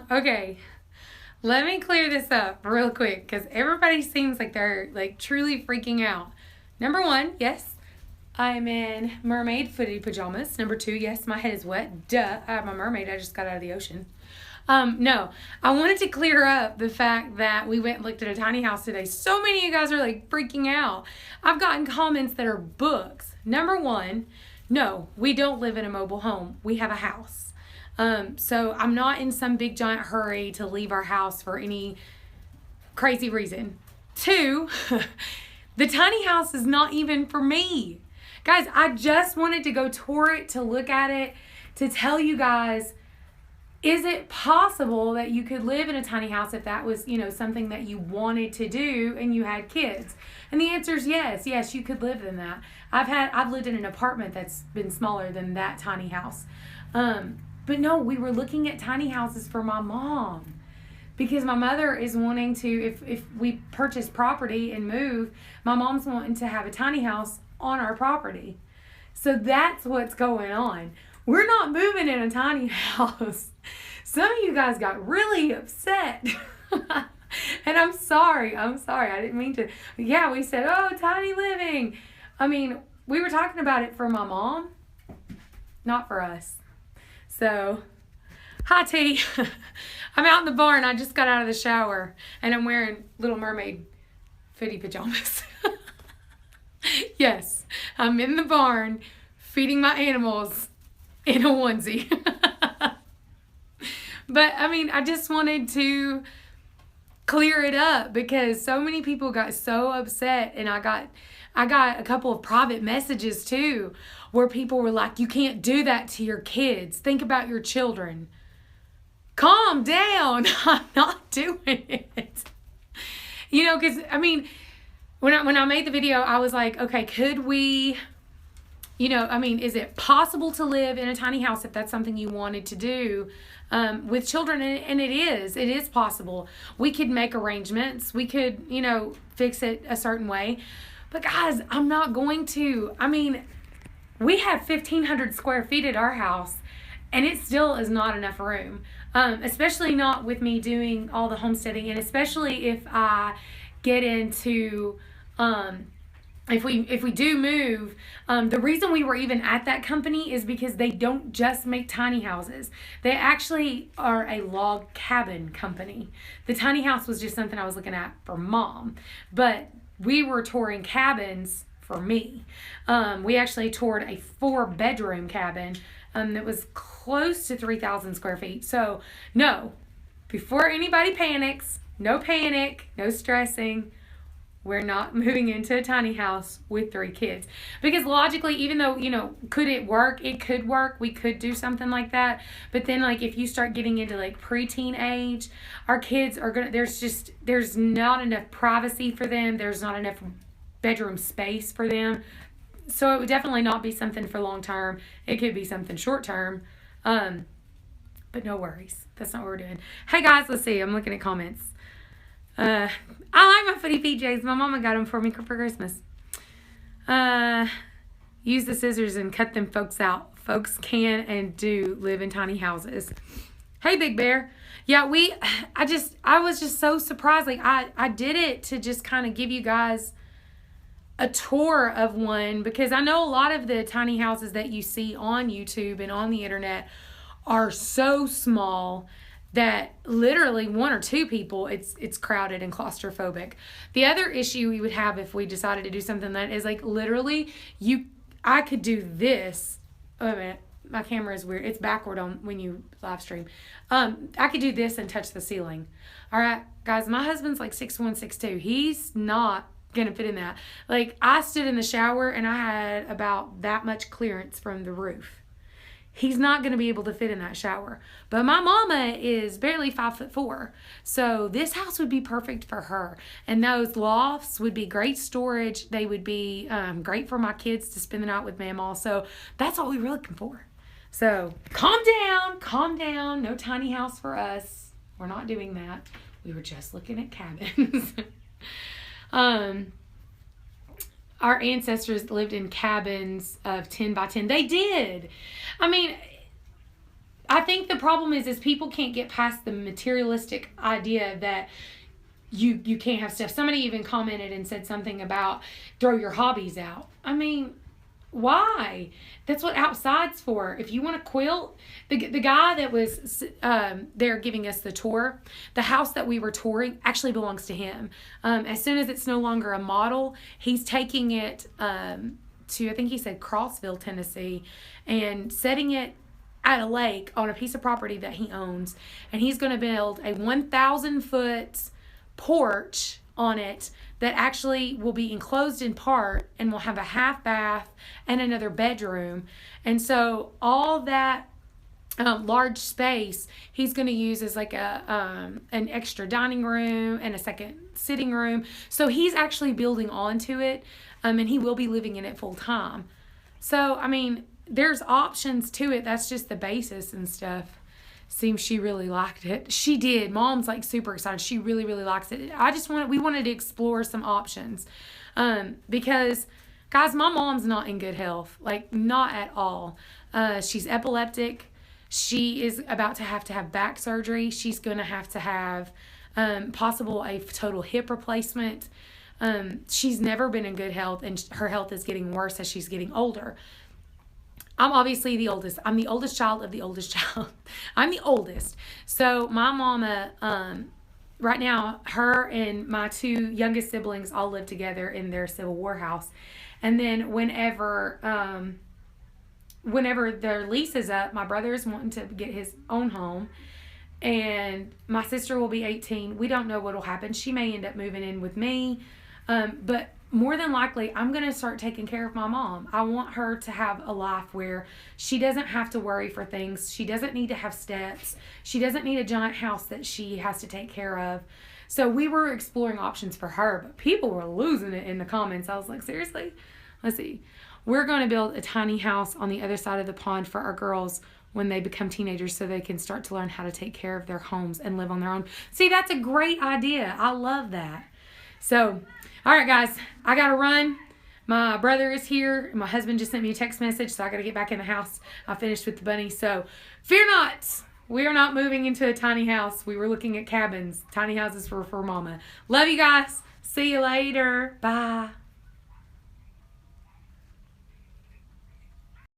Okay, let me clear this up real quick because everybody seems like they're like truly freaking out. Number one, yes, I'm in mermaid footy pajamas. Number two, yes, my head is wet. Duh, I'm a mermaid. I just got out of the ocean. No, I wanted to clear up the fact that we went and looked at a tiny house today. So many of you guys are like freaking out. I've gotten comments that are books. Number one, no, we don't live in a mobile home. We have a house. So I'm not in some big giant hurry to leave our house for any crazy reason. Two, the tiny house is not even for me. Guys, I just wanted to go tour it, to look at it, to tell you guys, is it possible that you could live in a tiny house if that was, something that you wanted to do and you had kids? And the answer is yes. Yes, you could live in that. I've lived in an apartment that's been smaller than that tiny house. But no, we were looking at tiny houses for my mom because my mother is wanting to, if we purchase property and move, my mom's wanting to have a tiny house on our property. So that's what's going on. We're not moving in a tiny house. Some of you guys got really upset. And I'm sorry. I didn't mean to. Yeah, we said, oh, tiny living. I mean, we were talking about it for my mom, not for us. So, hi T. I'm out in the barn. I just got out of the shower and I'm wearing Little Mermaid footy pajamas. Yes, I'm in the barn feeding my animals in a onesie. But I mean, I just wanted to clear it up because so many people got so upset, and I got a couple of private messages too where people were like, you can't do that to your kids. Think about your children. Calm down. I'm not doing it. Because I mean, when I made the video, I was like, okay, could we, is it possible to live in a tiny house if that's something you wanted to do with children? And it is possible. We could make arrangements. We could, fix it a certain way. But guys, I'm not going to. I mean, we have 1,500 square feet at our house, and it still is not enough room, especially not with me doing all the homesteading, and especially if I get into, if we do move, the reason we were even at that company is because they don't just make tiny houses. They actually are a log cabin company. The tiny house was just something I was looking at for mom, but we were touring cabins for me. We actually toured a 4-bedroom cabin that was close to 3,000 square feet. So no, before anybody panics, no panic, no stressing. We're not moving into a tiny house with 3 kids. Because logically, even though, could it work? It could work. We could do something like that. But then, if you start getting into, preteen age, our kids are going to, there's not enough privacy for them. There's not enough bedroom space for them. So it would definitely not be something for long term. It could be something short term. But no worries. That's not what we're doing. Hey, guys, let's see. I'm looking at comments. I like my footy PJs. My mama got them for me for Christmas. Use the scissors and cut them folks out. Folks can and do live in tiny houses. Hey, Big Bear. Yeah, I was just so surprised. I did it to just kind of give you guys a tour of one, because I know a lot of the tiny houses that you see on YouTube and on the internet are so small that literally 1 or 2 people, it's crowded and claustrophobic. The other issue we would have if we decided to do something that is literally I could do this. Oh, wait a minute. My camera is weird. It's backward on when you live stream. I could do this and touch the ceiling. All right, guys, my husband's 6'1", 6'2". He's not gonna fit in that. I stood in the shower and I had about that much clearance from the roof. He's not going to be able to fit in that shower. But my mama is barely 5'4". So this house would be perfect for her. And those lofts would be great storage. They would be great for my kids to spend the night with Mama. So that's all we were looking for. So calm down. No tiny house for us. We're not doing that. We were just looking at cabins. Our ancestors lived in cabins of 10 by 10. They did. I mean, I think the problem is people can't get past the materialistic idea that you can't have stuff. Somebody even commented and said something about throw your hobbies out. I mean, why? That's what outside's for. If you want to quilt, the guy that was there giving us the tour, the house that we were touring actually belongs to him. As soon as it's no longer a model, he's taking it to, I think he said Crossville, Tennessee, and setting it at a lake on a piece of property that he owns. And he's going to build a 1,000-foot porch on it that actually will be enclosed in part and will have a half bath and another bedroom. And so all that large space he's going to use as like an extra dining room and a second sitting room. So he's actually building onto it, and he will be living in it full time. So I mean, there's options to it. That's just the basis and stuff. Seems she really liked it. She did. Mom's like super excited. She really, really likes it. We wanted to explore some options. Because, guys, my mom's not in good health. Like, not at all. She's epileptic. She is about to have back surgery. She's going to have possible a total hip replacement. She's never been in good health, and her health is getting worse as she's getting older. I'm obviously the oldest. I'm the oldest child of the oldest child. I'm the oldest. So my mama, right now, her and my two youngest siblings all live together in their Civil War house. And then whenever their lease is up, my brother is wanting to get his own home. And my sister will be 18. We don't know what will happen. She may end up moving in with me. But more than likely, I'm going to start taking care of my mom. I want her to have a life where she doesn't have to worry for things. She doesn't need to have steps. She doesn't need a giant house that she has to take care of. So we were exploring options for her, but people were losing it in the comments. I was like, seriously? Let's see. We're going to build a tiny house on the other side of the pond for our girls when they become teenagers so they can start to learn how to take care of their homes and live on their own. See, that's a great idea. I love that. So, all right, guys, I got to run. My brother is here. My husband just sent me a text message, so I got to get back in the house. I finished with the bunny. So, fear not. We are not moving into a tiny house. We were looking at cabins. Tiny houses for mama. Love you guys. See you later. Bye.